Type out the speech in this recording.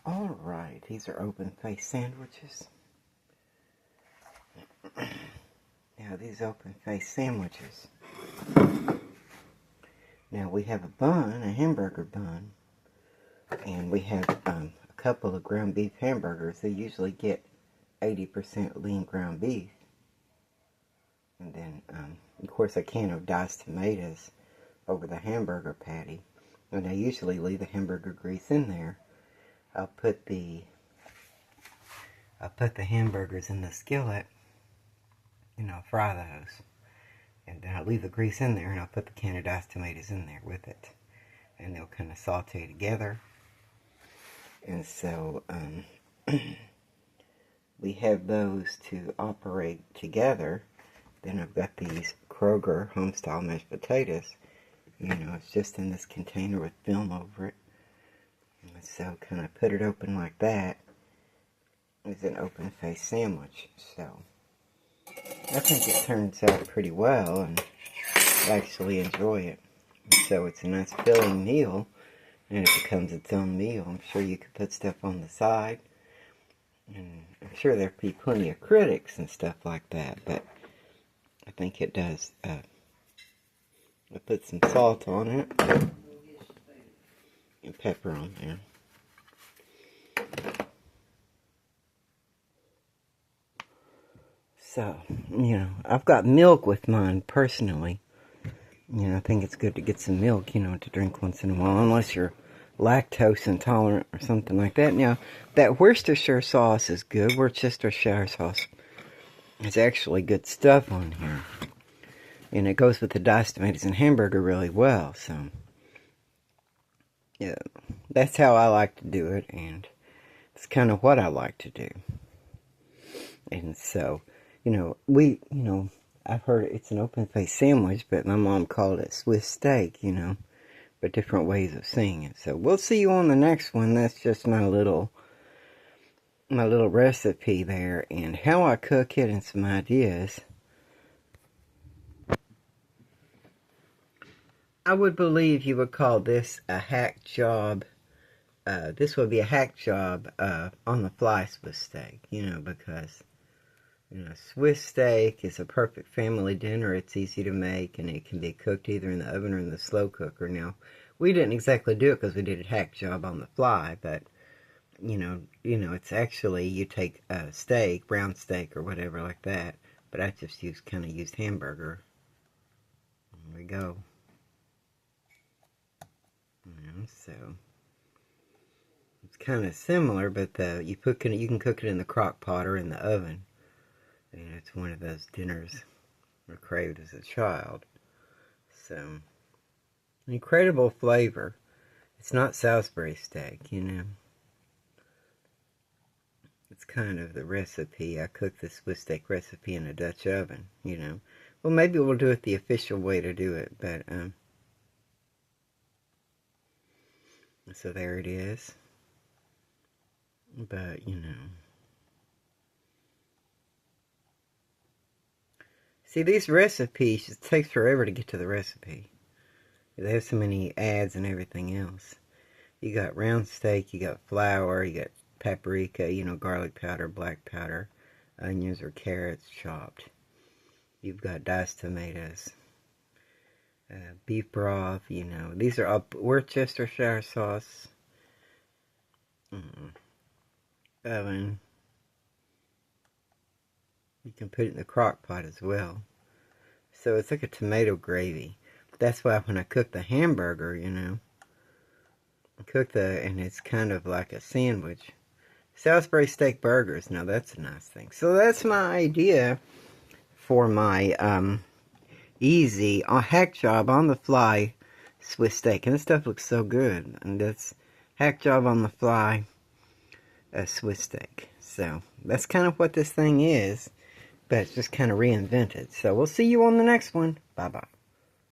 Alright, these are open-faced sandwiches. Now, these open-faced sandwiches. Now, we have a bun, a hamburger bun, and we have a couple of ground beef hamburgers. They usually get 80% lean ground beef. And then, of course, a can of diced tomatoes over the hamburger patty. And I usually leave the hamburger grease in there. I'll put the hamburgers in the skillet, fry those. And then I'll leave the grease in there, and I'll put the can of diced tomatoes in there with it. And they'll kind of saute together. And so, we have those to operate together. Then I've got these Kroger home-style mashed potatoes. It's just in this container with film over it. And so, kind of put it open like that. It's an open-faced sandwich. So, I think it turns out pretty well, and I actually enjoy it. So, it's a nice filling meal, and it becomes its own meal. I'm sure you could put stuff on the side, and I'm sure there'd be plenty of critics and stuff like that, but I think it does. I put some salt on it, and pepper on there. So, I've got milk with mine, personally. I think it's good to get some milk, to drink once in a while, unless you're lactose intolerant or something like that. Now, that Worcestershire sauce is good. Worcestershire sauce is actually good stuff on here. And it goes with the diced tomatoes and hamburger really well, so yeah, that's how I like to do it, and it's kind of what I like to do. And so, I've heard it's an open-faced sandwich, but my mom called it Swiss steak, but different ways of saying it. So we'll see you on the next one. That's just my little recipe there, and how I cook it, and some ideas. I would believe you would call this a hack job. This would be a hack job on the fly Swiss steak, because, Swiss steak is a perfect family dinner. It's easy to make, and it can be cooked either in the oven or in the slow cooker. Now, we didn't exactly do it because we did a hack job on the fly, but, it's actually, you take a steak, brown steak or whatever like that, but I just used hamburger. There we go. So it's kind of similar, but you can cook it in the crock pot or in the oven. It's one of those dinners I craved as a child. So, incredible flavor. It's not Salisbury steak, It's kind of the recipe. I cooked the Swiss steak recipe in a Dutch oven, Well, maybe we'll do it the official way to do it, but so there it is. But, see, these recipes, it takes forever to get to the recipe. They have so many ads and everything else. You got round steak, you got flour, you got paprika, garlic powder, black powder, onions or carrots chopped. You've got diced tomatoes. Beef broth, these are all Worcestershire sauce, oven. You can put it in the crock pot as well. So it's like a tomato gravy. That's why when I cook the hamburger, and it's kind of like a sandwich. Salisbury steak burgers, now that's a nice thing. So that's my idea for my, easy hack job on the fly Swiss steak, and this stuff looks so good. And that's hack job on the fly Swiss steak. So that's kind of what this thing is, but it's just kind of reinvented. So we'll see you on the next one. Bye bye.